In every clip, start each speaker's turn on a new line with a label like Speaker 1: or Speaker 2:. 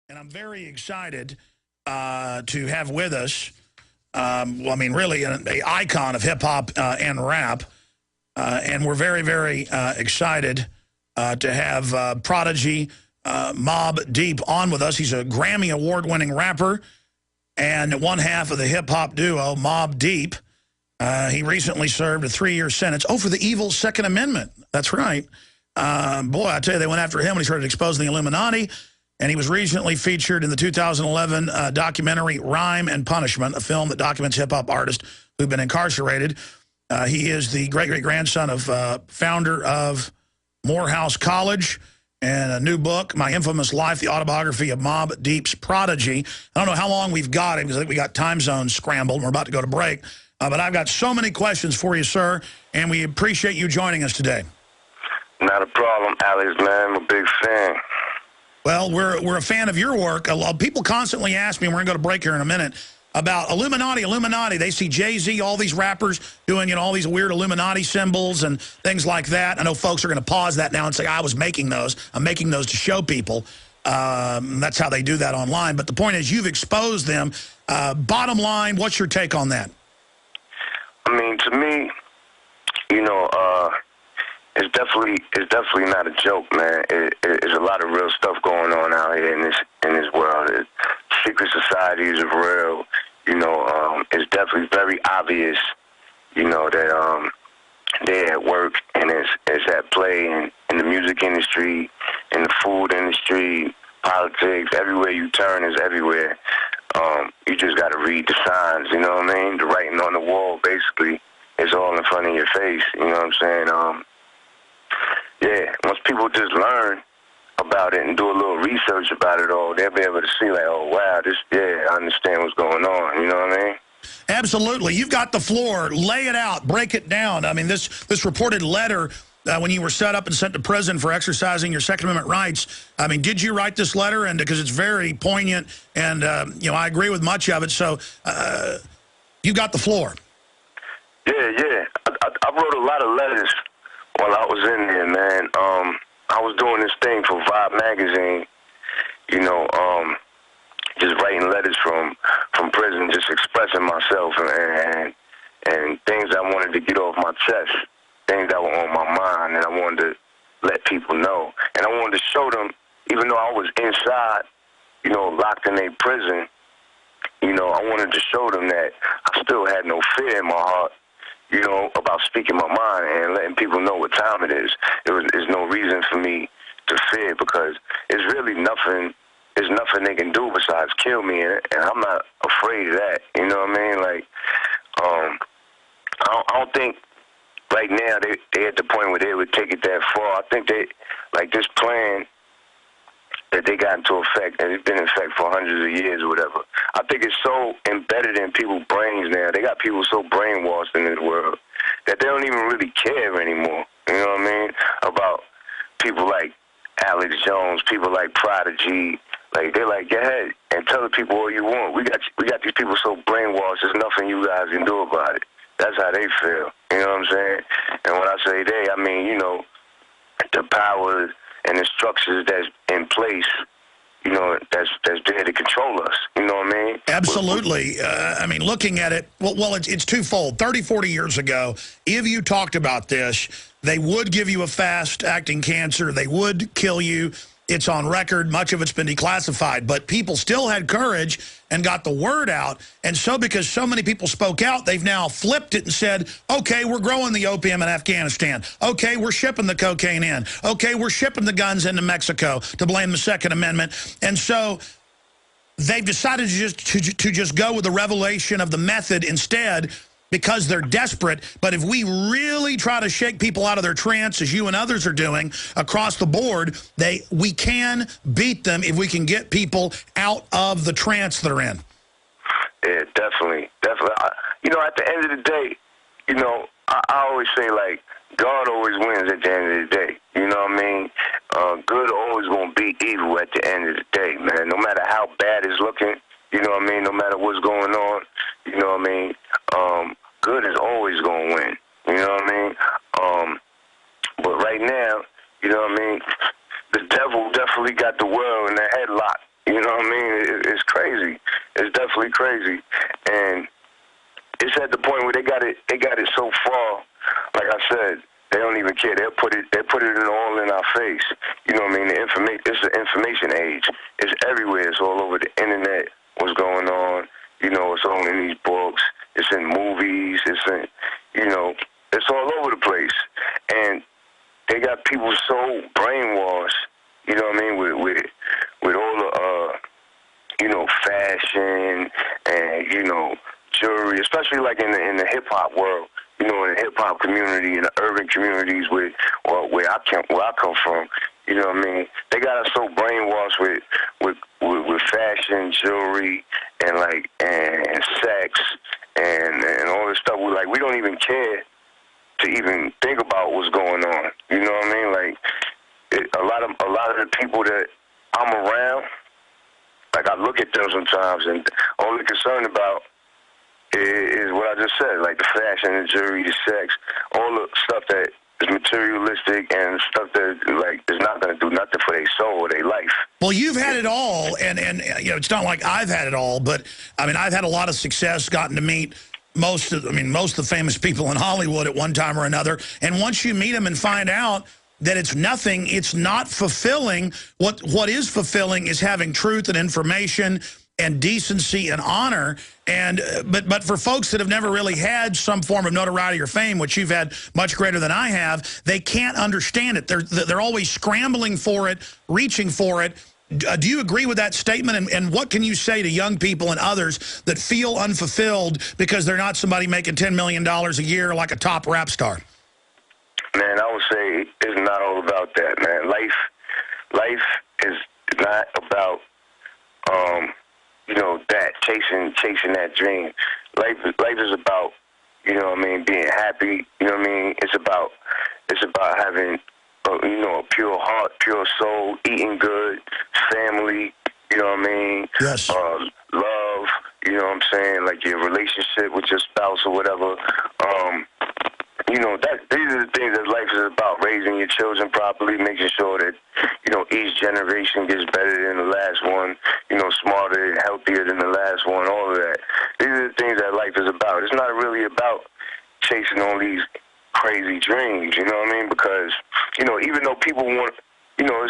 Speaker 1: And I'm very excited to have with us, well, I mean, really an icon of hip-hop and rap. And we're very, very excited to have Prodigy, Mobb Deep on with us. He's a Grammy Award-winning rapper and one half of the hip-hop duo, Mobb Deep. He recently served a 3-year sentence. Oh, for the evil Second Amendment. That's right. Boy, I tell you, they went after him when he started exposing the Illuminati. And he was recently featured in the 2011 documentary Rhyme and Punishment, a film that documents hip-hop artists who've been incarcerated. He is the great-great-grandson of founder of Morehouse College, and a new book, My Infamous Life, the autobiography of Mobb Deep's Prodigy. I don't know how long we've got him, because I think we got time zones scrambled, and we're about to go to break. But I've got so many questions for you, sir, and we appreciate you joining us today.
Speaker 2: Not a problem, Alex, man. I'm a big fan.
Speaker 1: Well, we're a fan of your work. People constantly ask me, and we're going to go to break here in a minute, about Illuminati. They see Jay-Z, all these rappers doing, all these weird Illuminati symbols and things like that. I know folks are going to pause that now and say, I was making those. I'm making those to show people. That's how they do that online. But the point is, you've exposed them. Bottom line, what's your take on that?
Speaker 2: I mean, to me, it's definitely not a joke, man. It's a lot of real stuff going on out here in this world. Secret societies are real. It's definitely very obvious, that they're at work, and it's at play in the music industry, in the food industry, politics. Everywhere you turn is everywhere. You just got to read the signs. You know what I mean? The writing on the wall, basically, is all in front of your face. You know what I'm saying? Yeah, once people just learn about it and do a little research about it all, they'll be able to see, like, oh, wow, I understand what's going on. You know what I mean?
Speaker 1: Absolutely. You've got the floor. Lay it out. Break it down. I mean, this reported letter, when you were set up and sent to prison for exercising your Second Amendment rights, I mean, did you write this letter? And because it's very poignant, and, I agree with much of it. So you got the floor.
Speaker 2: Yeah. I wrote a lot of letters while I was in there, man. I was doing this thing for Vibe magazine, just writing letters from prison, just expressing myself and things I wanted to get off my chest, things that were on my mind, and I wanted to let people know. And I wanted to show them, even though I was inside, locked in a prison, I wanted to show them that I still had no fear in my heart, about speaking my mind and letting people know what time it is. There's no reason for me to fear, because it's really nothing. There's nothing they can do besides kill me, and I'm not afraid of that. You know what I mean? Like, I don't think right now they at the point where they would take it that far. I think this plan that they got into effect, and it's been in effect for hundreds of years or whatever, I think it's so embedded in people's brains now. They got people so brainwashed in this world that they don't even really care anymore. You know what I mean? About people like Alex Jones, people like Prodigy. Like, they're like, go ahead and tell the people all you want. We got these people so brainwashed, there's nothing you guys can do about it. That's how they feel. You know what I'm saying? And when I say they, I mean, the power and the structures that's in place, that's there to control us. You know what I mean?
Speaker 1: Absolutely. I mean, looking at it, well, it's twofold. 30, 40 years ago, if you talked about this, they would give you a fast-acting cancer. They would kill you. It's on record. Much of it's been declassified. But people still had courage and got the word out. And so because so many people spoke out, they've now flipped it and said, okay, we're growing the opium in Afghanistan. Okay, we're shipping the cocaine in. Okay, we're shipping the guns into Mexico to blame the Second Amendment. And so they've decided to just go with the revelation of the method instead, because they're desperate. But if we really try to shake people out of their trance, as you and others are doing across the board, we can beat them if we can get people out of the trance they're in.
Speaker 2: Yeah, definitely. At the end of the day, I always say, like, God always wins at the end of the day. You know what I mean? Good always going to beat evil at the end of the day, man. No matter how bad it's looking, you know what I mean? No matter what's going on, you know what I mean? Good is always going to win. You know what I mean? But right now, you know what I mean? The devil definitely got the world in the headlock. You know what I point where they got it so far. Like I said, they don't even care. They put it all in our face. You know what I mean? It's the information age. It's everywhere. It's all over the internet. What's going on? You know, it's all in these books. It's in movies. It's in, you know, it's all over the place. And they got people so brainwashed. You know what I mean? With all the you know, fashion and, you know, jewelry, especially like in the hip hop world. You know, in the hip hop community, in the urban communities where I come from, you know what I mean? They got us so brainwashed with fashion, jewelry, and sex and all this stuff. We don't even care to even think about what's going on. You know what I mean? Like a lot of the people that I'm around, like I look at them sometimes and only concerned about is what I just said, like the fashion, the jewelry, the sex, all the stuff that is materialistic and stuff that like is not going to do nothing for their soul or their life.
Speaker 1: Well, you've had it all, and you know, it's not like I've had it all, but I mean, I've had a lot of success, gotten to meet most of the famous people in Hollywood at one time or another, and once you meet them and find out that it's nothing, it's not fulfilling. What is fulfilling is having truth and information and decency and honor. And but for folks that have never really had some form of notoriety or fame, which you've had much greater than I have, they can't understand it. They're always scrambling for it, reaching for it. Do you agree with that statement? And what can you say to young people and others that feel unfulfilled because they're not somebody making $10 million a year like a top rap star?
Speaker 2: Man, I would say it's not all about that, man. Life is not about you know, that chasing that dream. Life is about, you know what I mean, being happy. You know what I mean? It's about having you know, a pure heart, pure soul, eating good, family. You know what I mean?
Speaker 1: Yes.
Speaker 2: Love. You know what I'm saying? Like your relationship with your spouse or whatever. You know, these are the things that life is about, raising your children properly, making sure that, you know, each generation gets better than the last one, you know, smarter and healthier than the last one, all of that. These are the things that life is about. It's not really about chasing all these crazy dreams, you know what I mean? Because, you know, even though people want, you know,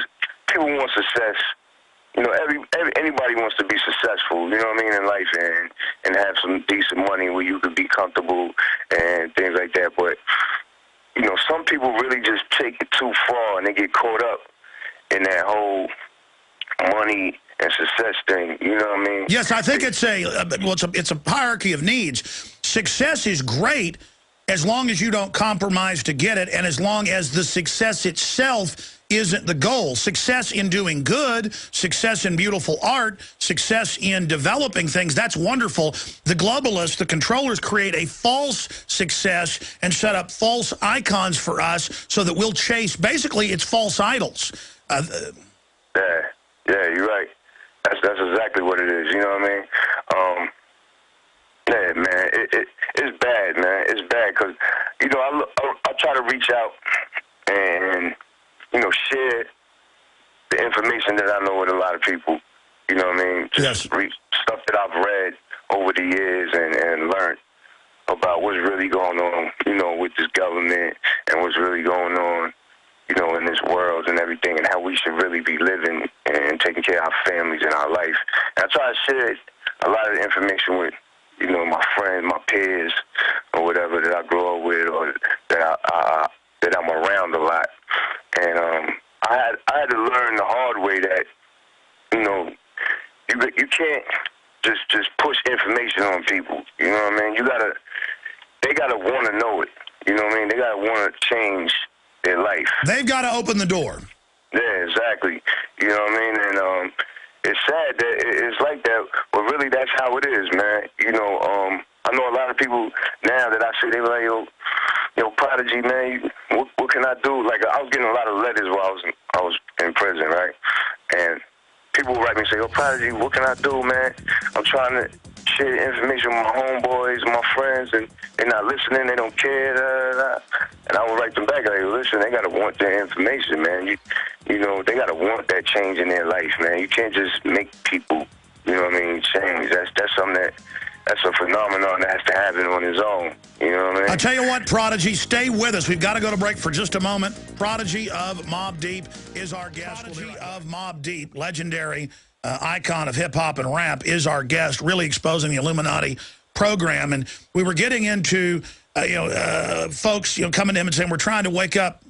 Speaker 2: people want success, you know, anybody wants to be successful, you know what I mean, in life and have some decent money where you could be comfortable and things like that. But, you know, some people really just take it too far and they get caught up in that whole money and success thing, you know what I mean?
Speaker 1: Yes, I think it's a hierarchy of needs. Success is great as long as you don't compromise to get it, and as long as the success itself isn't the goal. Success in doing good, success in beautiful art, success in developing things, that's wonderful. The globalists, the controllers, create a false success and set up false icons for us so that we'll chase, basically, it's false idols.
Speaker 2: Yeah, you're right. That's exactly what it is, you know what I mean? Yeah, man, it's bad, man. It's bad because, you know, I try to reach out and, you know, share the information that I know with a lot of people, you know what I mean? Just stuff that I've read over the years and learned about what's really going on, you know, with this government and what's really going on, you know, in this world and everything, and how we should really be living and taking care of our families and our life. And I try to share a lot of the information with, you know, my friends, my peers, or whatever that I grow up with, or that I'm around a lot. And I had to learn the hard way that, you know, you can't just push information on people. You know what I mean? They gotta want to know it. You know what I mean? They gotta want to change their life.
Speaker 1: They've got to open the door.
Speaker 2: Yeah, exactly. You know what I mean? And it's sad that it's like that, but really that's how it is, man. You know, I know a lot of people now that I see, they were like, yo, Prodigy, man, what can I do? Like, I was getting a lot of letters while I was in prison, right? And people would write me and say, yo, Prodigy, what can I do, man? I'm trying to share the information with my homeboys, my friends, and they're not listening, they don't care, And I would write them back, like, listen, they got to want their information, man. You know, they got to want that change in their life, man. You can't just make people, you know what I mean, change. That's something that's a phenomenon that has to happen on its own. You know what I mean?
Speaker 1: I'll tell you what, Prodigy, stay with us. We've got to go to break for just a moment. Prodigy of Mobb Deep is our guest. Prodigy of Mobb Deep, legendary icon of hip-hop and rap, is our guest, really exposing the Illuminati program. And we were getting into, folks, coming to him and saying, we're trying to wake up,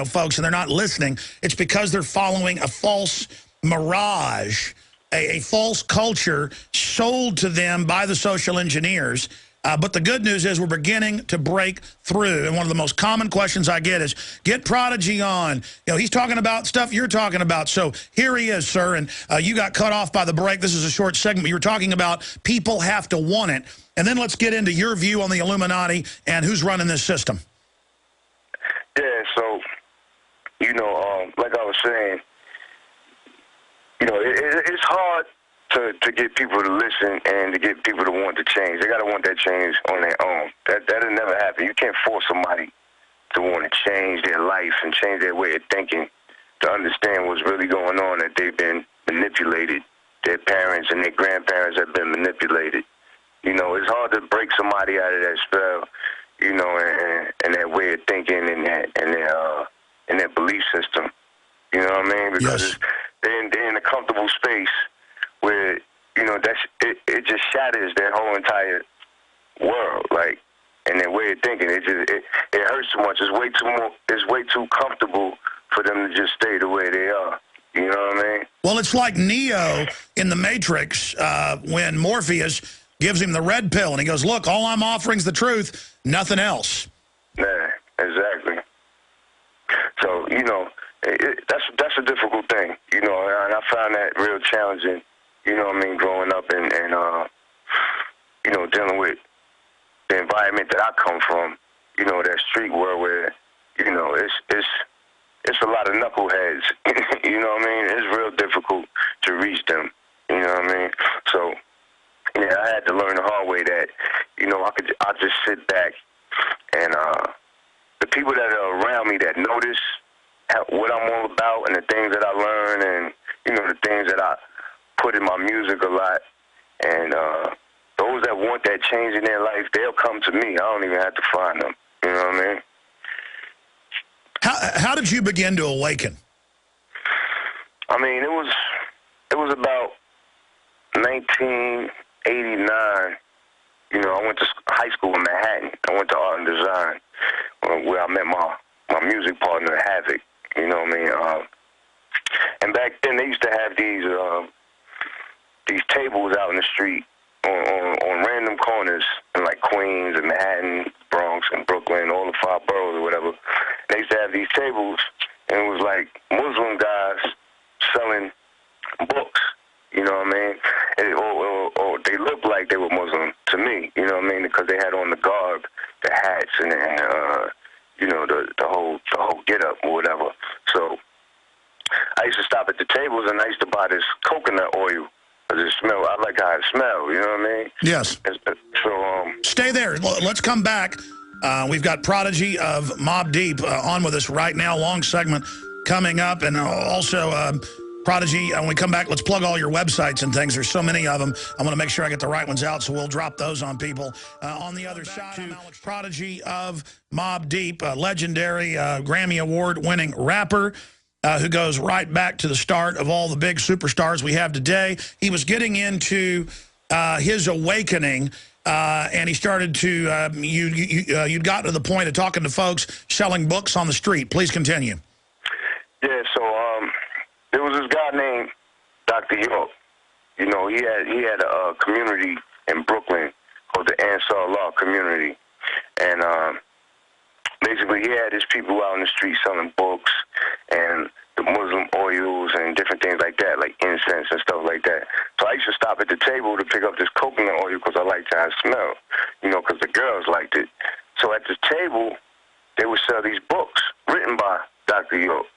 Speaker 1: folks, and they're not listening. It's because they're following a false mirage, a false culture sold to them by the social engineers. But the good news is we're beginning to break through. And one of the most common questions I get is, get Prodigy on. He's talking about stuff you're talking about. So here he is, sir. And you got cut off by the break. This is a short segment. You were talking about people have to want it. And then let's get into your view on the Illuminati and who's running this system.
Speaker 2: Yeah, so, like I was saying, it's hard to get people to listen and to get people to want to change. They got to want that change on their own. That'll never happen. You can't force somebody to want to change their life and change their way of thinking to understand what's really going on, that they've been manipulated. Their parents and their grandparents have been manipulated. It's hard to break somebody out of that spell, and their way of thinking and their belief system. You know what I mean? Because
Speaker 1: Yes.
Speaker 2: they're in a comfortable space where, it just shatters their whole entire world, and their way of thinking. It hurts too much. It's way too comfortable for them to just stay the way they are. You know what I mean?
Speaker 1: Well, it's like Neo in The Matrix when Morpheus gives him the red pill, and he goes, look, all I'm offering is the truth, nothing else.
Speaker 2: Yeah, exactly. So, that's a difficult thing, and I found that real challenging, growing up and dealing with the environment that I come from, that street world where, it's a lot of knuckleheads, you know what I mean? It's real difficult to reach them, you know what I mean? So, yeah, I had to learn the hard way that, I just sit back and the people that are around me that notice what I'm all about and the things that I learn and, the things that I put in my music a lot. And those that want that change in their life, they'll come to me. I don't even have to find them. You know what I mean?
Speaker 1: How did you begin to awaken?
Speaker 2: I mean, it was about 1989. I went to high school in Manhattan. I went to art and design, where I met my music partner, Havoc. You know what I mean? And back then they used to have these tables out in the street on random corners in like Queens and Manhattan, Bronx and Brooklyn, all the 5 boroughs or whatever. They used to have these tables, and it was like Muslim guys selling books. You know what I mean? Or they looked like they were Muslim to me. You know what I mean? Because they had on the garb, the hats, and the whole get up or whatever. So I used to stop at the tables and I used to buy this coconut oil because it smelled. I like how it smelled. You know what I mean?
Speaker 1: Yes.
Speaker 2: So
Speaker 1: Stay there. Let's come back. We've got Prodigy of Mobb Deep on with us right now. Long segment coming up, and also Prodigy. When we come back, let's plug all your websites and things. There's so many of them. I want to make sure I get the right ones out, so we'll drop those on people. On the other side, Prodigy of Mobb Deep, legendary Grammy Award-winning rapper who goes right back to the start of all the big superstars we have today. He was getting into his awakening, and he started to, you'd gotten to the point of talking to folks selling books on the street. Please continue.
Speaker 2: Yeah, so there was this guy named Dr. York. He had a community in Brooklyn called the Ansar Law community. And basically he had his people out in the street selling books and the Muslim oils and different things like that, like incense and stuff like that. So I used to stop at the table to pick up this coconut oil because I liked how it smelled, because the girls liked it. So at the table, they would sell these books written by Dr. York.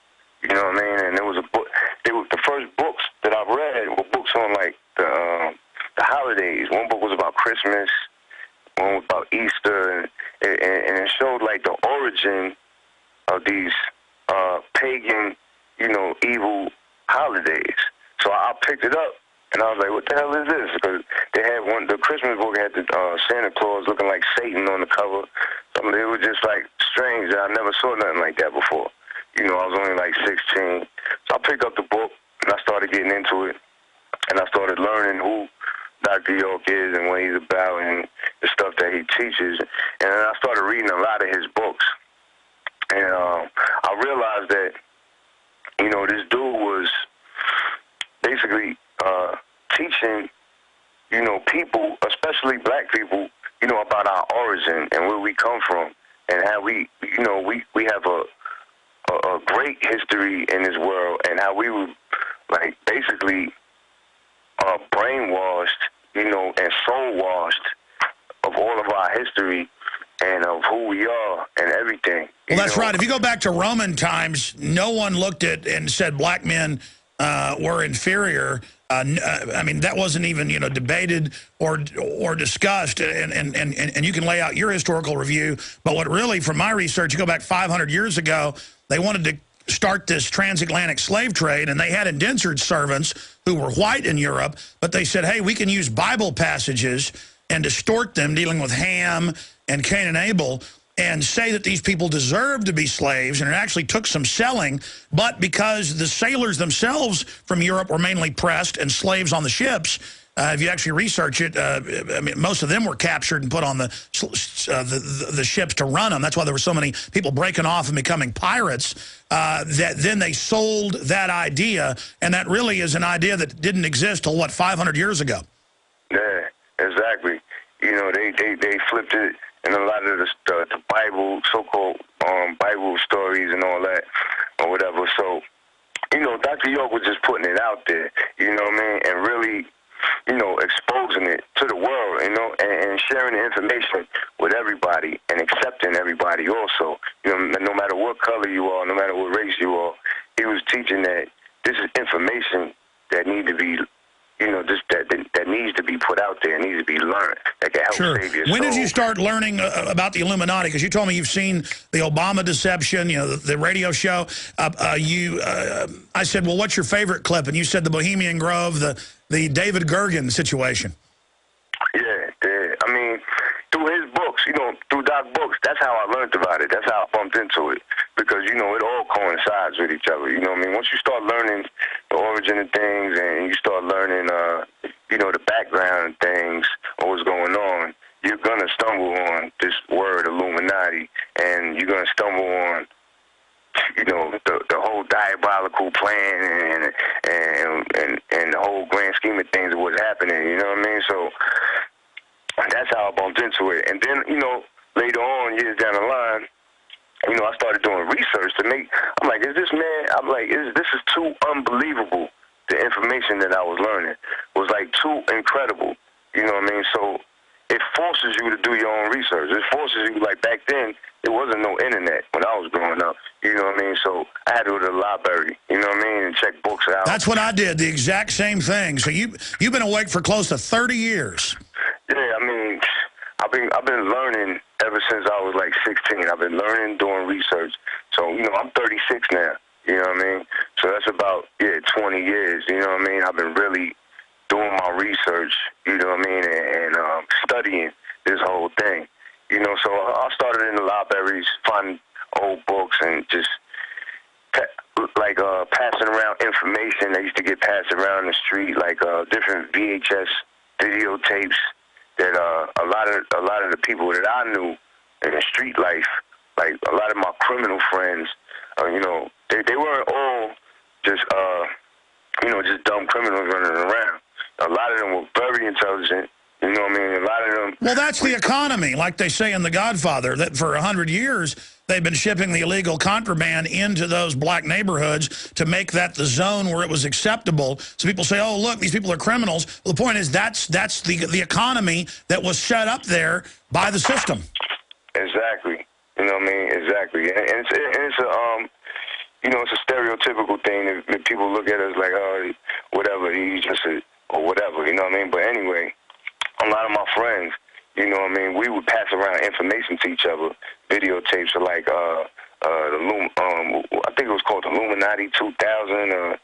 Speaker 2: You know what I mean? And there was a book. The first books that I read were books on like the holidays. One book was about Christmas. One was about Easter, and it showed like the origin of these pagan, evil holidays. So I picked it up And I was like, what the hell is this? Because they had the Christmas book had the Santa Claus looking like Satan on the cover. It was just like strange. I never saw nothing like that before. You know, I was only like 16. So I picked up the book and I started getting into it. And I started learning who Dr. York is and what he's about and the stuff that he teaches. And then I started reading a lot of his books. And I realized that, you know, this dude was basically teaching, you know, people, especially black people, you know, about our origin and where we come from and how we, you know, we have a great history in this world and how we were, like, basically brainwashed, you know, and soul-washed of all of our history and of who we are and everything.
Speaker 1: Well, that's right. If you go back to Roman times, no one looked at and said black men were inferior. I mean, that wasn't even, you know, debated or discussed. And you can lay out your historical review. But what really, from my research, you go back 500 years ago, they wanted to start this transatlantic slave trade, and they had indentured servants who were white in Europe, but they said, hey, we can use Bible passages and distort them, dealing with Ham and Cain and Abel, and say that these people deserved to be slaves, and it actually took some selling, but because the sailors themselves from Europe were mainly pressed and slaves on the ships, if you actually research it, I mean, most of them were captured and put on the ships to run them. That's why there were so many people breaking off and becoming pirates, that then they sold that idea, and that really is an idea that didn't exist till, what, 500 years ago?
Speaker 2: Yeah, exactly. You know, they flipped it in a lot of the Bible, so-called Bible stories and all that, or whatever. So, you know, Dr. York was just putting it out there, you know what I mean, and really, you know, exposing it to the world, you know, and sharing the information with everybody and accepting everybody also. You know, no matter what color you are, no matter what race you are, he was teaching that this is information that need to be, you know, just that needs to be put out there, needs to be learned, that can help save your soul.
Speaker 1: When did you start learning about the Illuminati? Because you told me you've seen the Obama deception, you know, the radio show. I said, well, what's your favorite clip? And you said the Bohemian Grove, the David Gergen situation.
Speaker 2: Yeah. I mean, through his books, you know, through Doc's books, that's how I learned about it. That's how I bumped into it. Because, you know, it all coincides with each other. You know what I mean? Once you start learning the origin of things and you start learning, you know, the background of things or what's going on, you're going to stumble on this word Illuminati, and you're going to stumble on, you know, the whole diabolical plan and the whole grand scheme of things of what's happening, you know what I mean? So that's how I bumped into it. And then, you know, later on, years down the line, you know, I started doing research to make, I'm like, is this man, I'm like, this is too unbelievable. The information that I was learning was like too incredible, you know what I mean? So it forces you to do your own research. It forces you, like back then, there wasn't no internet when I was growing up, you know what I mean? So I had to go to the library, you know what I mean, and check books out.
Speaker 1: That's what I did, the exact same thing. So you've been awake for close to 30 years.
Speaker 2: Yeah, I mean, I've been learning ever since I was like 16. I've been learning, doing research. So, you know, I'm 36 now, you know what I mean? So that's about, 20 years, you know what I mean? I've been really doing my research, you know what I mean, and studying this whole thing. You know, so I started in the libraries, finding old books and just passing around information that used to get passed around the street, like different VHS videotapes that a lot of the people that I knew in the street life, like a lot of my criminal friends, you know, they weren't all just you know, just dumb criminals running around. A lot of them were very intelligent. You know what I mean? A lot of them...
Speaker 1: Well, that's the economy, like they say in The Godfather, that for 100 years they've been shipping the illegal contraband into those black neighborhoods to make that the zone where it was acceptable. So people say, oh, look, these people are criminals. Well, the point is that's the economy that was set up there by the system.
Speaker 2: Exactly. You know what I mean? Exactly. And it's a... you know, it's a stereotypical thing that people look at us like, oh, whatever, he's just or whatever, you know what I mean? But anyway, a lot of my friends, you know what I mean, we would pass around information to each other, videotapes of like, I think it was called Illuminati 2000,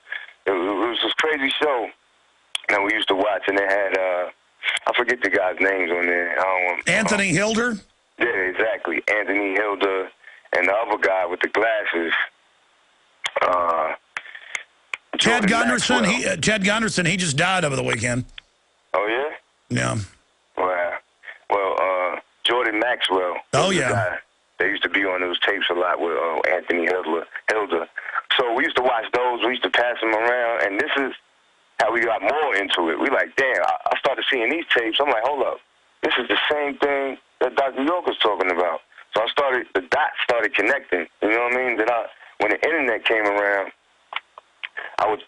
Speaker 2: it was this crazy show and we used to watch, and they had, I forget the guy's names on there.
Speaker 1: Anthony Hilder?
Speaker 2: Yeah, exactly. Anthony Hilder, and the other guy with the glasses.
Speaker 1: Ted Gunderson. Ted Gunderson, he just died over the weekend.
Speaker 2: Oh, yeah?
Speaker 1: Yeah.
Speaker 2: Wow. Well, Jordan Maxwell.
Speaker 1: Oh, yeah.
Speaker 2: Guy. They used to be on those tapes a lot with Anthony Hilder. So we used to watch those. We used to pass them around, and this is how we got more into it. We like, damn, I started seeing these tapes. I'm like, hold up. This is the same thing that Dr. York was talking about. So the dots started connecting. You know what I mean? When the internet came around, I would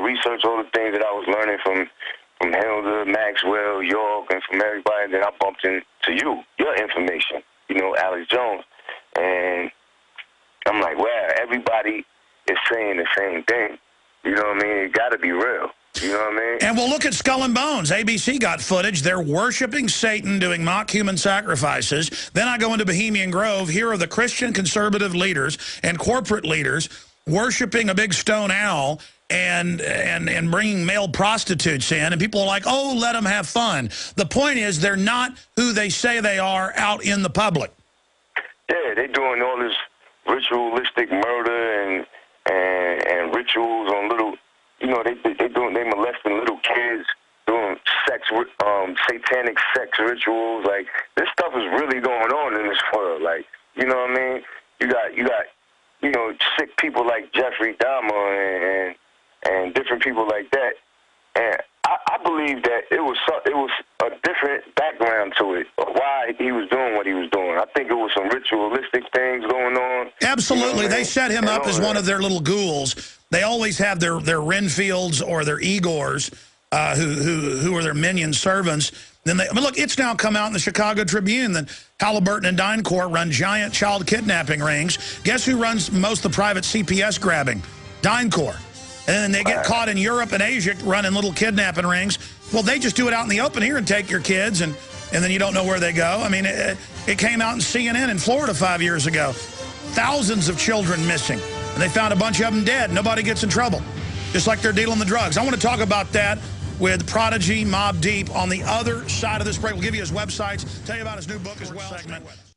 Speaker 2: research all the things that I was learning from Hilda, Maxwell, York, and from everybody. Then I bumped into your information, Alex Jones. And I'm like, wow, everybody is saying the same thing. You know what I mean? It got to be real. You know what I mean?
Speaker 1: And we'll look at Skull and Bones. ABC got footage. They're worshiping Satan, doing mock human sacrifices. Then I go into Bohemian Grove. Here are the Christian conservative leaders and corporate leaders worshiping a big stone owl and bringing male prostitutes in. And people are like, oh, let them have fun. The point is they're not who they say they are out in the public.
Speaker 2: Yeah, they're doing all this ritualistic murder and rituals on little, they molesting little kids, doing satanic sex rituals. Like, this stuff is really going on in this world. Like, you know what I mean? You got sick people like Jeffrey Dahmer and different people like that. And I believe that it was a different background to it, why he was doing what he was doing. I think it was some ritualistic things going on.
Speaker 1: Absolutely. They set him up as one of their little ghouls. They always have their Renfields or their Igors, who are their minion servants. Then look, it's now come out in the Chicago Tribune that Halliburton and DynCorp run giant child kidnapping rings. Guess who runs most of the private CPS grabbing? DynCorp. And then they get caught in Europe and Asia running little kidnapping rings. Well, they just do it out in the open here and take your kids, and then you don't know where they go. I mean, it came out in CNN in Florida 5 years ago. Thousands of children missing. And they found a bunch of them dead. Nobody gets in trouble. Just like they're dealing the drugs. I want to talk about that with Prodigy, Mobb Deep on the other side of this break. We'll give you his websites, tell you about his new book as well.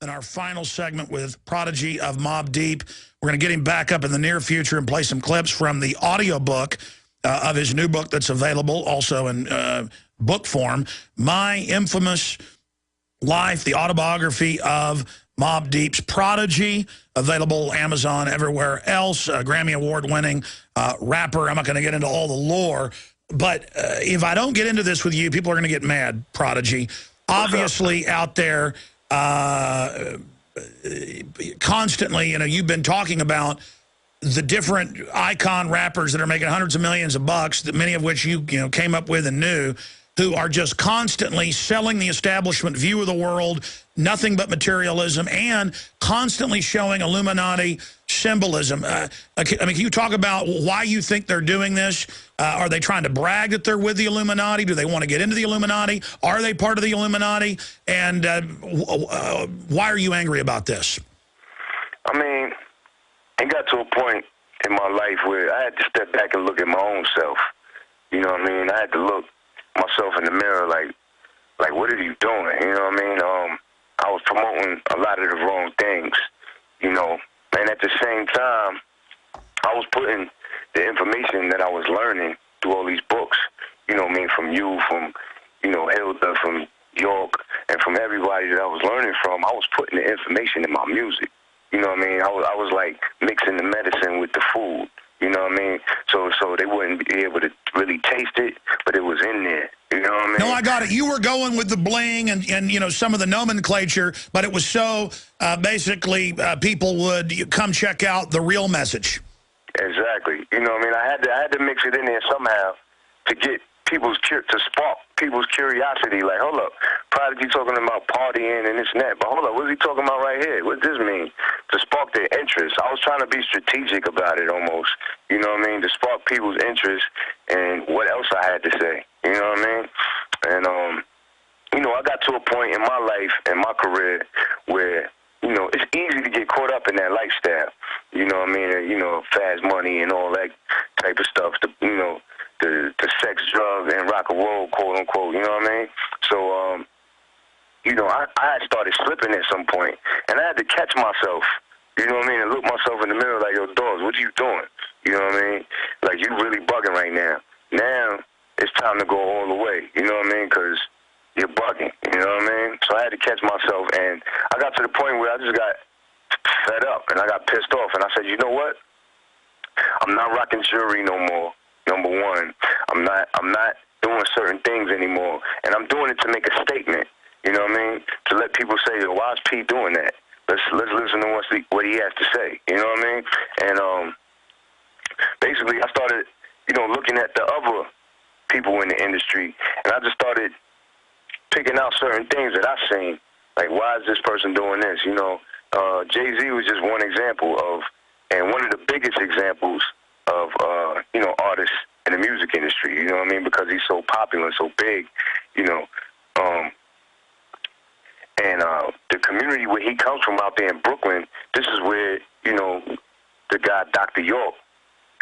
Speaker 1: And our final segment with Prodigy of Mobb Deep. We're going to get him back up in the near future and play some clips from the audiobook of his new book that's available also in book form, My Infamous Life, the autobiography of Mobb Deep's Prodigy, available Amazon, everywhere else, Grammy Award-winning rapper. I'm not going to get into all the lore, but if I don't get into this with you, people are going to get mad, Prodigy. Obviously out there constantly, you've been talking about the different icon rappers that are making hundreds of millions of bucks, that many of which you came up with and knew, who are just constantly selling the establishment view of the world, nothing but materialism, and constantly showing Illuminati symbolism. I mean, can you talk about why you think they're doing this? Are they trying to brag that they're with the Illuminati? Do they want to get into the Illuminati? Are they part of the Illuminati? And why are you angry about this?
Speaker 2: I mean, it got to a point in my life where I had to step back and look at my own self. You know what I mean? I had to look myself in the mirror like what are you doing? You know what I mean? I was promoting a lot of the wrong things, and at the same time, I was putting the information that I was learning through all these books, from you, from, Hilda, from York, and from everybody that I was learning from. I was putting the information in my music. You know what I mean? I was like mixing the medicine with the food. You know what I mean? So they wouldn't be able to really taste it, but it was in there. You know what I mean?
Speaker 1: No, I got it. You were going with the bling and some of the nomenclature, but it was so basically people would come check out the real message.
Speaker 2: Exactly. You know what I mean? I had to mix it in there somehow to get to spark people's curiosity. Like, hold up, Prodigy talking about partying and this and that, but hold up, what is he talking about right here? What does this mean? To spark their interest. I was trying to be strategic about it almost. You know what I mean? To spark people's interest and what else I had to say. You know what I mean? And I got to a point in my life and my career where it's easy to get caught up in that lifestyle. You know what I mean? Fast money and all that type of stuff. To the sex, drugs, and rock and roll, quote unquote. You know what I mean? So, you know, I had started slipping at some point, and I had to catch myself. You know what I mean? And look myself in the mirror like, yo, dogs, what are you doing? You know what I mean? Like, you really bugging right now. Now it's time to go all the way. You know what I mean? Because you're bugging. You know what I mean? So I had to catch myself, and I got to the point where I just got fed up, and I got pissed off, and I said, you know what? I'm not rocking jewelry no more. Number one, I'm not doing certain things anymore, and I'm doing it to make a statement. You know what I mean? To let people say, yo, why is P doing that? Let's listen to what he has to say. You know what I mean? And basically, I started, you know, looking at the other people in the industry, and I just started picking out certain things that I've seen. Like, why is this person doing this? You know, Jay-Z was just one example of, and one of the biggest examples of, you know, artists in the music industry. You know what I mean? Because he's so popular and so big, you know. And the community where he comes from out there in Brooklyn, this is where, you know, the guy Dr. York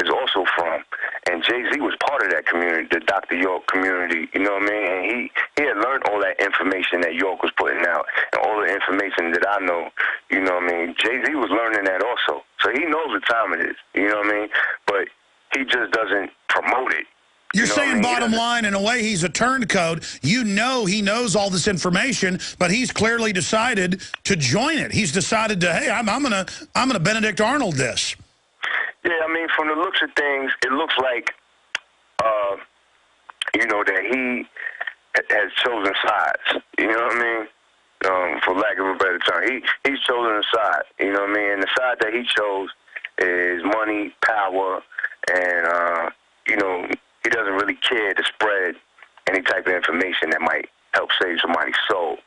Speaker 2: is also from. And Jay-Z was part of that community, the Dr. York community, you know what I mean? And he had learned all that information that York was putting out, and all the information that I know, you know what I mean? Jay-Z was learning that also. So he knows what time it is, you know what I mean? But he just doesn't promote it.
Speaker 1: You're saying,
Speaker 2: I mean?
Speaker 1: bottom line, in a way, he's a turncoat. You know he knows all this information, but he's clearly decided to join it. He's decided to, hey, I'm gonna Benedict Arnold this.
Speaker 2: Yeah, I mean, from the looks of things, it looks like, you know, that he has chosen sides. You know what I mean? For lack of a better term, he's chosen a side. You know what I mean? And the side that he chose is money, power, and you know, he doesn't really care to spread any type of information that might help save somebody's soul.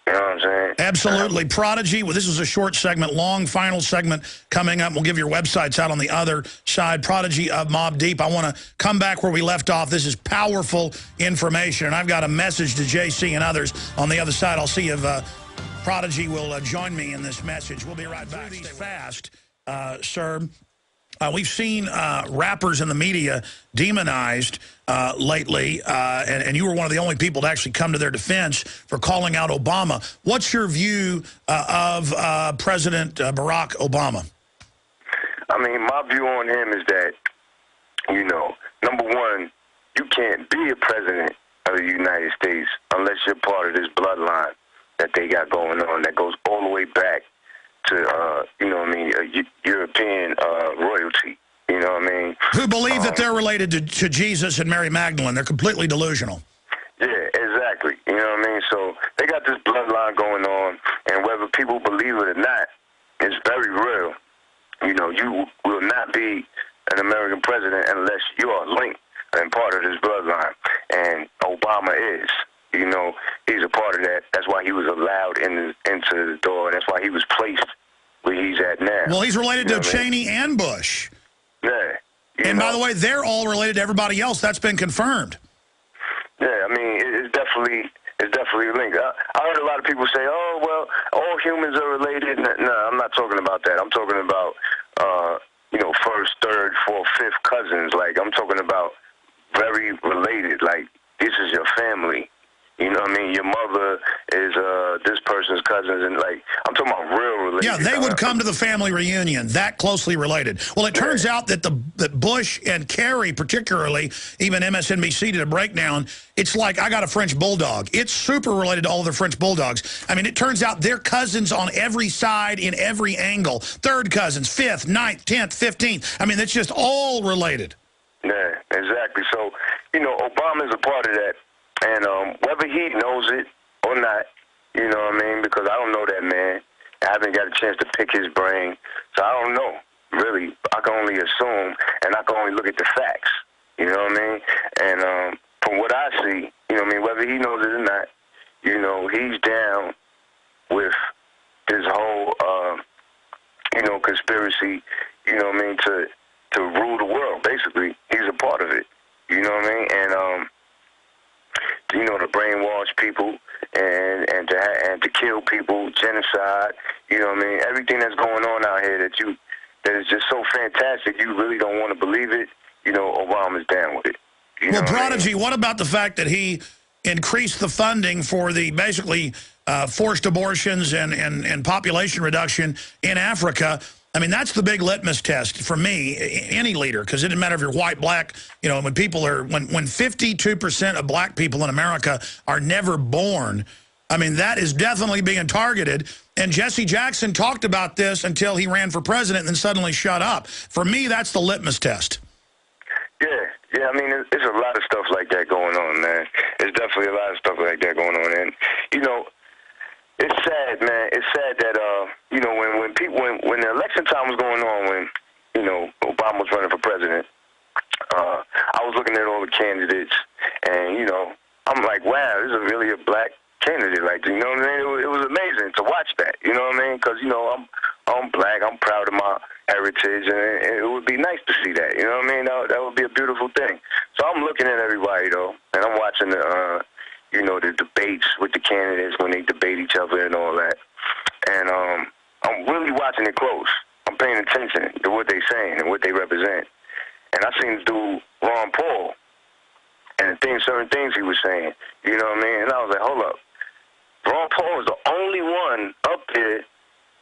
Speaker 2: You know what I'm saying?
Speaker 1: Absolutely. Prodigy, well, this is a short segment, long final segment coming up. We'll give your websites out on the other side. Prodigy of Mobb Deep. I want to come back where we left off. This is powerful information, and I've got a message to JC and others on the other side. I'll see if Prodigy will join me in this message. We'll be right back. These fast, sir. We've seen rappers in the media demonized lately, and you were one of the only people to actually come to their defense for calling out Obama. What's your view of President Barack Obama?
Speaker 2: I mean, my view on him is that, you know, number one, you can't be a president of the United States unless you're part of this bloodline that they got going on that goes all the way back to, you know what I mean, European royalty, you know what I mean?
Speaker 1: Who believe that they're related to Jesus and Mary Magdalene. They're completely delusional.
Speaker 2: Yeah, exactly. You know what I mean? So they got this bloodline going on, and whether people believe it or not, it's very real. You know, you will not be an American president unless you are linked and part of this bloodline, and Obama is. You know, he's a part of that. That's why he was allowed into the door. That's why he was placed where he's at now.
Speaker 1: Well, he's related to
Speaker 2: Cheney
Speaker 1: and Bush.
Speaker 2: Yeah.
Speaker 1: And by the way, they're all related to everybody else. That's been confirmed.
Speaker 2: Yeah, I mean, it's definitely linked. I heard a lot of people say, oh, well, all humans are related. No, I'm not talking about that. I'm talking about, you know, first, third, fourth, fifth cousins. Like, I'm talking about very related. Like, this is your family. You know what I mean? Your mother is this person's cousins, and like I'm talking about real related.
Speaker 1: Yeah, they would come to the family reunion, that closely related. Well, it turns out that that Bush and Kerry, particularly, even MSNBC did a breakdown. It's like I got a French bulldog. It's super related to all the French bulldogs. I mean, it turns out they're cousins on every side in every angle. Third cousins, fifth, ninth, 10th, 15th. I mean, it's just all related.
Speaker 2: Yeah, exactly. So, you know, Obama's a part of that. And whether he knows it or not, you know what I mean, because I don't know that man. I haven't got a chance to pick his brain, so I don't know, really. I can only assume, and I can only look at the facts, you know what I mean? And from what I see, you know what I mean, whether he knows it or not, you know, he's down with this whole, you know, conspiracy, you know what I mean, to rule the world, basically. He's a part of it, you know what I mean? And, you know, to brainwash people and to kill people, genocide, you know what I mean? Everything that's going on out here that is just so fantastic, you really don't want to believe it. You know, Obama's down with it.
Speaker 1: Well, Prodigy, what about the fact that he increased the funding for the basically forced abortions and population reduction in Africa? I mean, that's the big litmus test for me, any leader, because it doesn't matter if you're white, black, you know, when people are, when 52% of black people in America are never born, I mean, that is definitely being targeted. And Jesse Jackson talked about this until he ran for president and then suddenly shut up. For me, that's the litmus test.
Speaker 2: Yeah, I mean, there's a lot of stuff like that going on, man. There's definitely a lot of stuff like that going on. And, you know, it's sad, man. It's sad that, you know, when the election time was going on, when, you know, Obama was running for president, I was looking at all the candidates, and, you know, I'm like, wow, this is really a black candidate. Like, you know what I mean? It was amazing to watch that, you know what I mean? Because, you know, I'm black. I'm proud of my heritage, and it would be nice to see that, you know what I mean? That would be a beautiful thing. So I'm looking at everybody, though, and I'm watching the, you know, the debates with the candidates when they debate each other and all that. And I'm really watching it close. I'm paying attention to what they're saying and what they represent. And I seen this dude, Ron Paul, and certain things he was saying, you know what I mean? And I was like, hold up. Ron Paul is the only one up there,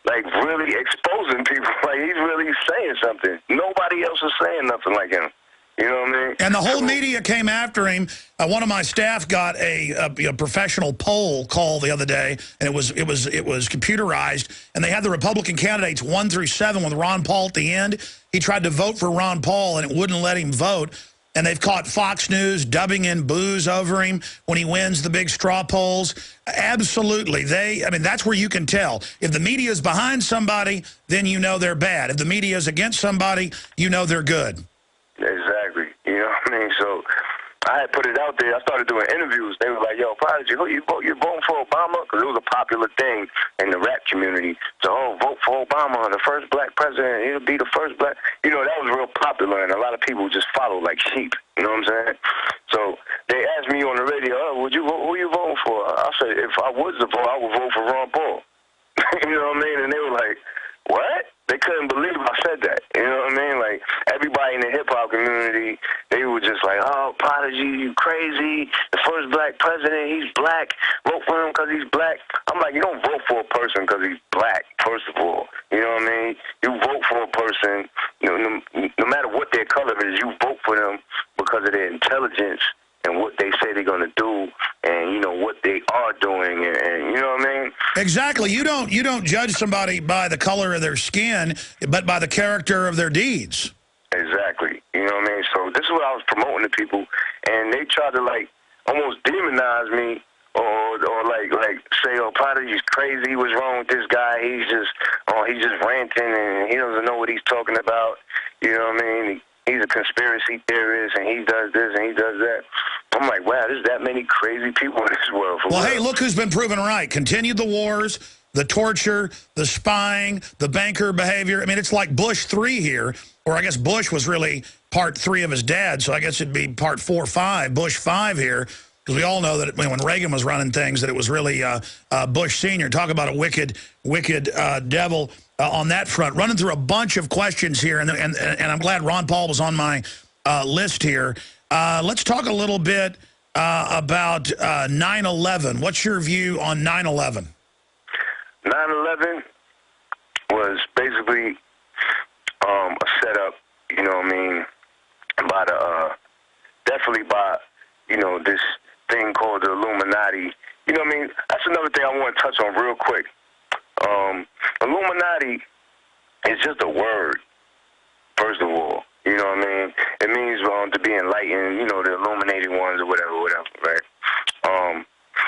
Speaker 2: like, really exposing people. Like, he's really saying something. Nobody else is saying nothing like him. You know what I mean?
Speaker 1: And the whole media came after him. One of my staff got a professional poll call the other day, and it was computerized, and they had the Republican candidates 1 through 7 with Ron Paul at the end. He tried to vote for Ron Paul, and it wouldn't let him vote. And they've caught Fox News dubbing in boos over him when he wins the big straw polls. Absolutely. I mean, that's where you can tell. If the media is behind somebody, then you know they're bad. If the media is against somebody, you know they're good.
Speaker 2: Exactly. You know what I mean? So I had put it out there. I started doing interviews. They were like, yo, Prodigy, who you vote? You voting for Obama? Because it was a popular thing in the rap community. So, vote for Obama, the first black president. He'll be the first black. You know, that was real popular, and a lot of people just followed like sheep. You know what I'm saying? So they asked me on the radio, would you vote? Who you voting for? I said, if I was to vote, I would vote for Ron Paul. You know what I mean? And they were like, what? They couldn't believe I said that. You know what I mean? Like, everybody in the hip-hop community, they were just like, oh, Prodigy, you crazy. The first black president, he's black. Vote for him because he's black. I'm like, you don't vote for a person because he's black, first of all. You know what I mean? You vote for a person, you know, no matter what their color is, you vote for them because of their intelligence and what they say they're going to do, and, you know, what they are doing, and you know what I mean?
Speaker 1: Exactly. You don't judge somebody by the color of their skin, but by the character of their deeds.
Speaker 2: Exactly. You know what I mean? So this is what I was promoting to people, and they tried to, like, almost demonize me, or like say, oh, Prodigy's crazy. What's wrong with this guy? He's just ranting, and he doesn't know what he's talking about. You know what I mean? He's a conspiracy theorist, and he does this and he does that. I'm like, wow, there's that many crazy people in this world.
Speaker 1: Well, hey, look who's been proven right. Continued the wars, the torture, the spying, the banker behavior. I mean, it's like Bush 3 here, or I guess Bush was really part 3 of his dad, so I guess it'd be part 4 or 5, Bush 5 here, because we all know that when Reagan was running things, that it was really Bush Sr. Talk about a wicked devil on that front. Running through a bunch of questions here, and I'm glad Ron Paul was on my list here. Let's talk a little bit about 9/11. What's your view on 9/11?
Speaker 2: 9/11 was basically a setup, you know what I mean, by definitely by, you know, this thing called the Illuminati. You know what I mean? That's another thing I want to touch on real quick. Illuminati is just a word, first of all. You know what I mean? It means to be enlightened, you know, the illuminated ones or whatever, right?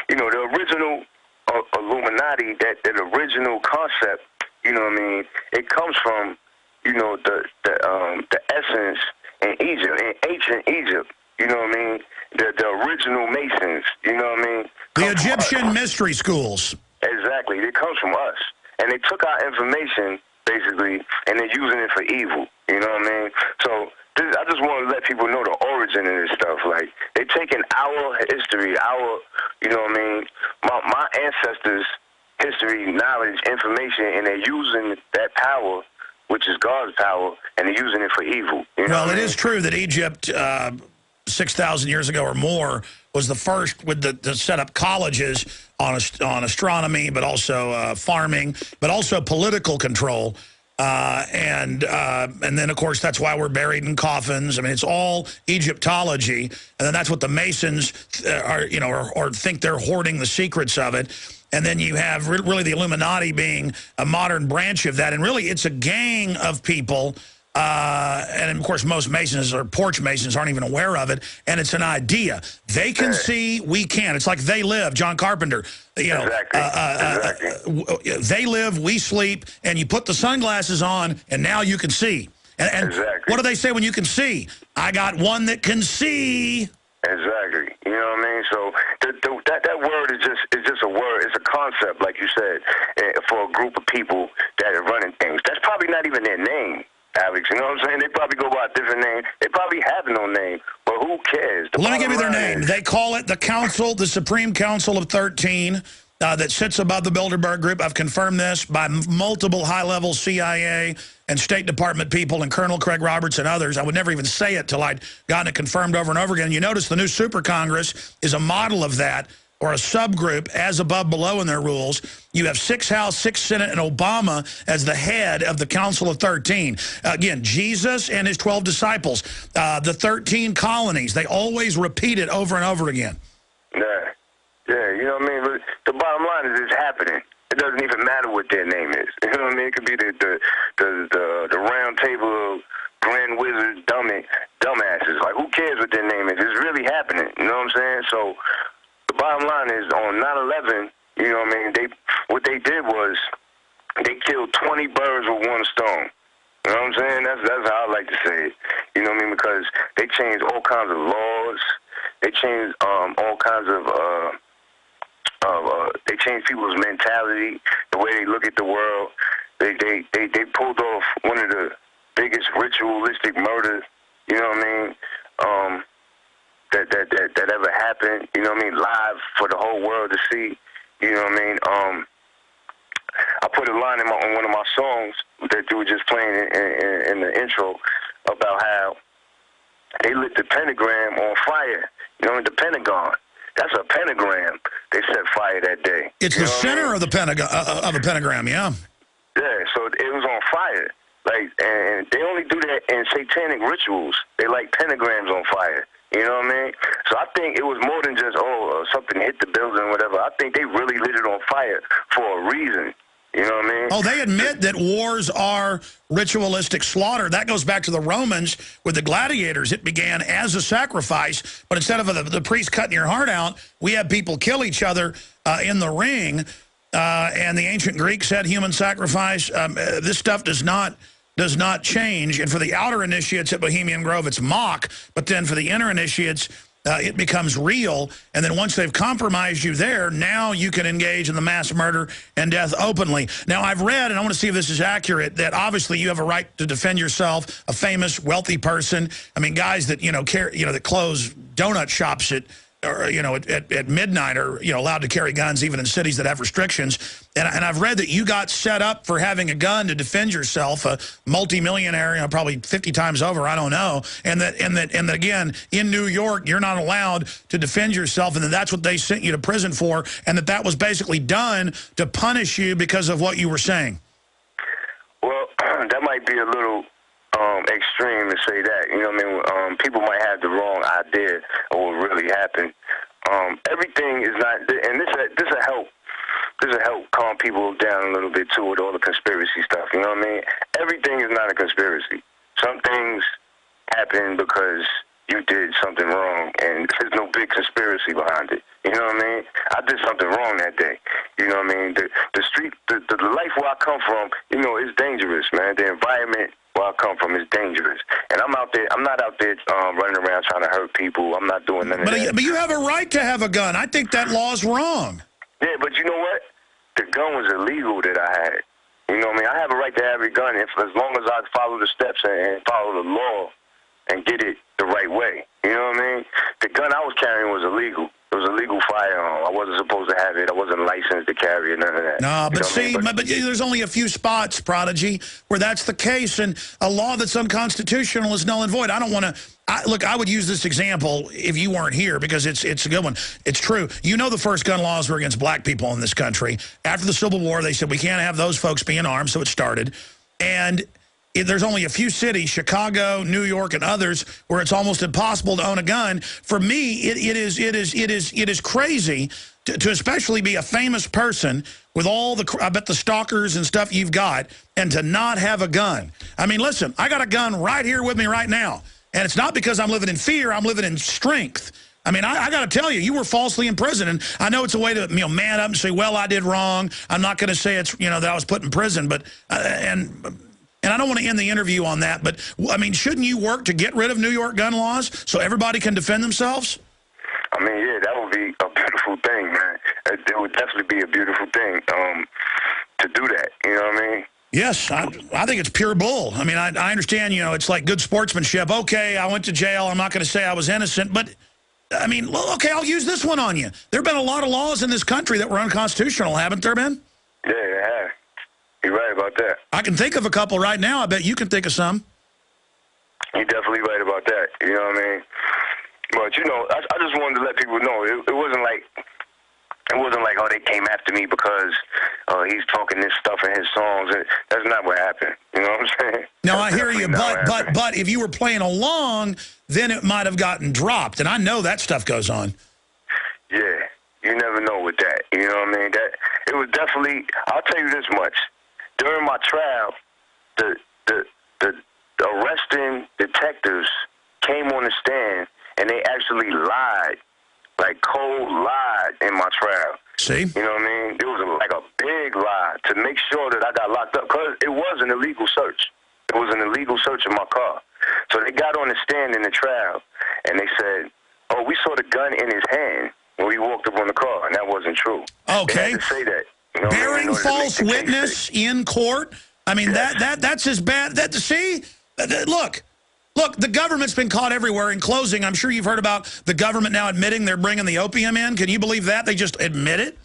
Speaker 2: You know, the original Illuminati, that original concept, you know what I mean, it comes from, you know, the essence in Egypt, in ancient Egypt. You know what I mean? The original Masons, you know what I mean?
Speaker 1: The Egyptian mystery schools.
Speaker 2: Exactly. It comes from us. And they took our information, basically, and they're using it for evil. You know what I mean? So I just want to let people know the origin of this stuff. Like, they're taking our history, you know what I mean, my ancestors' history, knowledge, information, and they're using that power, which is God's power, and they're using it for evil. You know
Speaker 1: well, it is true that Egypt 6,000 years ago or more, was the first with to set up colleges on astronomy, but also farming, but also political control. And then, of course, that's why we're buried in coffins. I mean, it's all Egyptology. And then that's what the Masons are, you know, or think they're hoarding the secrets of it. And then you have really the Illuminati being a modern branch of that. And really, it's a gang of people. And, of course, most Masons or porch Masons aren't even aware of it. And it's an idea. They can see, we can't. It's like They Live, John Carpenter. You know, exactly. They live, we sleep, and you put the sunglasses on, and now you can see. And exactly. What do they say when you can see? I got one that can see.
Speaker 2: Exactly. You know what I mean? So that word is just a word. It's a concept, like you said, for a group of people that are running things. That's probably not even their name, Alex. You know what I'm saying? They probably go by a different name. They probably have no name, but who cares?
Speaker 1: Let me give you their name. They call it the Council, the Supreme Council of 13. That sits above the Bilderberg Group. I've confirmed this by multiple high-level CIA and State Department people and Colonel Craig Roberts and others. I would never even say it till I'd gotten it confirmed over and over again. You notice the new Super Congress is a model of that, or a subgroup, as above, below in their rules. You have 6 House, 6 Senate, and Obama as the head of the Council of 13. Again, Jesus and his 12 disciples, the 13 colonies, they always repeat it over and over again.
Speaker 2: Yeah, you know what I mean? But the bottom line is it's happening. It doesn't even matter what their name is. You know what I mean? It could be the round table of grand wizards, dumbasses. Like, who cares what their name is? It's really happening. You know what I'm saying? So the bottom line is on 9/11, you know what I mean? What they did was they killed 20 birds with one stone. You know what I'm saying? That's how I like to say it. You know what I mean? Because they changed all kinds of laws. They changed all kinds of they changed people's mentality, the way they look at the world. They pulled off one of the biggest ritualistic murders, you know what I mean, that ever happened, you know what I mean, live for the whole world to see, you know what I mean. I put a line in one of my songs that you were just playing in the intro about how they lit the pentagram on fire, you know, in the Pentagon. That's a pentagram they set fire that day.
Speaker 1: It's the center of the pentagram, yeah.
Speaker 2: Yeah, so it was on fire. Like, and they only do that in satanic rituals. They light pentagrams on fire. You know what I mean? So I think it was more than just, something hit the building or whatever. I think they really lit it on fire for a reason. You know what I mean?
Speaker 1: Oh, they admit that wars are ritualistic slaughter. That goes back to the Romans with the gladiators. It began as a sacrifice, but instead of the priest cutting your heart out, we have people kill each other in the ring. And the ancient Greeks said human sacrifice. This stuff does not change. And for the outer initiates at Bohemian Grove, it's mock. But then for the inner initiates, it becomes real. And then once they've compromised you there, now you can engage in the mass murder and death openly. Now, I've read, and I want to see if this is accurate, that obviously you have a right to defend yourself, a famous, wealthy person. I mean, guys that, that close donut shops at midnight are, allowed to carry guns even in cities that have restrictions. And I've read that you got set up for having a gun to defend yourself, a multimillionaire, probably 50 times over, I don't know. And that again, in New York, you're not allowed to defend yourself, and that's what they sent you to prison for, and that was basically done to punish you because of what you were saying.
Speaker 2: Well, that might be a little extreme to say that. You know what I mean? People might have the wrong idea of what really happened. Everything is not, and this will help. This will help calm people down a little bit too with all the conspiracy stuff. You know what I mean? Everything is not a conspiracy. Some things happen because you did something wrong, and there's no big conspiracy behind it. You know what I mean? I did something wrong that day. You know what I mean? The street, the life where I come from, is dangerous, man. The environment where I come from is dangerous. And I'm not out there running around trying to hurt people. I'm not doing none of that.
Speaker 1: But you have a right to have a gun. I think that law's wrong.
Speaker 2: Yeah, but you know what? The gun was illegal that I had. You know what I mean? I have a right to have a gun as long as I follow the steps and follow the law and get it the right way. You know what I mean? The gun I was carrying was illegal. It was a legal firearm. I wasn't supposed to have it. I wasn't licensed to carry it, none of that.
Speaker 1: No, but see, but there's only a few spots, Prodigy, where that's the case, and a law that's unconstitutional is null and void. I don't want to... Look, I would use this example if you weren't here because it's a good one. It's true. You know the first gun laws were against black people in this country. After the Civil War, they said we can't have those folks being armed, so it started. And there's only a few cities, Chicago, New York, and others, where it's almost impossible to own a gun. For me, it is crazy to especially be a famous person with all the, I bet the stalkers and stuff you've got, and to not have a gun. I mean, listen, I got a gun right here with me right now. And it's not because I'm living in fear, I'm living in strength. I mean, I got to tell you, you were falsely imprisoned. And I know it's a way to, man up and say, well, I did wrong. I'm not going to say it's, that I was put in prison. But, and I don't want to end the interview on that. But, I mean, shouldn't you work to get rid of New York gun laws so everybody can defend themselves?
Speaker 2: I mean, yeah, that would be a beautiful thing, man. It would definitely be a beautiful thing to do that. You know what I mean?
Speaker 1: Yes, I think it's pure bull. I mean, I understand, it's like good sportsmanship. Okay, I went to jail. I'm not going to say I was innocent. But, I mean, okay, I'll use this one on you. There have been a lot of laws in this country that were unconstitutional, haven't there been?
Speaker 2: Yeah, they have. You're right about that.
Speaker 1: I can think of a couple right now. I bet you can think of some.
Speaker 2: You're definitely right about that. You know what I mean? But, I just wanted to let people know it wasn't like... It wasn't like, oh, they came after me because he's talking this stuff in his songs. That's not what happened. You know what I'm saying?
Speaker 1: No, I hear you, but if you were playing along, then it might have gotten dropped. And I know that stuff goes on.
Speaker 2: Yeah, you never know with that. You know what I mean? That it was definitely. I'll tell you this much: during my trial, the arresting detectives came on the stand and they actually lied. Like cold lied in my trial.
Speaker 1: See?
Speaker 2: You know what I mean? It was like a big lie to make sure that I got locked up because it was an illegal search. It was an illegal search of my car. So they got on the stand in the trial and they said, oh, we saw the gun in his hand when we walked up on the car, and that wasn't true.
Speaker 1: Okay.
Speaker 2: They had to say that. You know
Speaker 1: bearing false witness in court? I mean, yes. That's as bad. See? Look, the government's been caught everywhere. In closing, I'm sure you've heard about the government now admitting they're bringing the opium in. Can you believe that? They just admit it?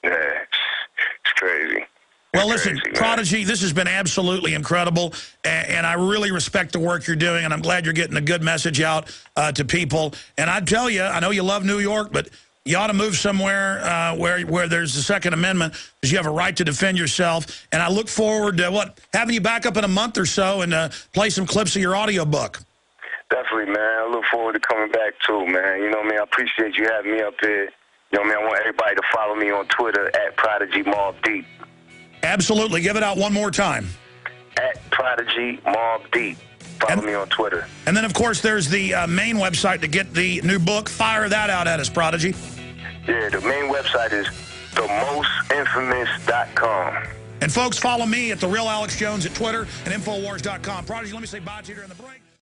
Speaker 2: Yeah, it's crazy.
Speaker 1: Well, listen, Prodigy, this has been absolutely incredible, and I really respect the work you're doing, and I'm glad you're getting a good message out to people. And I tell you, I know you love New York, but you ought to move somewhere where there's the Second Amendment, because you have a right to defend yourself. And I look forward to having you back up in a month or so and play some clips of your audiobook.
Speaker 2: Definitely, man. I look forward to coming back too, man. You know what I mean? I appreciate you having me up here. You know what I mean? I want everybody to follow me on Twitter at Prodigy Mobb Deep.
Speaker 1: Absolutely. Give it out one more time.
Speaker 2: At Prodigy Mobb Deep. Follow me on Twitter. And
Speaker 1: then, of course, there's the main website to get the new book. Fire that out at us, Prodigy.
Speaker 2: Yeah, the main website is themostinfamous.com.
Speaker 1: And, folks, follow me at The Real Alex Jones at Twitter and Infowars.com. Prodigy, let me say bye to you during the break.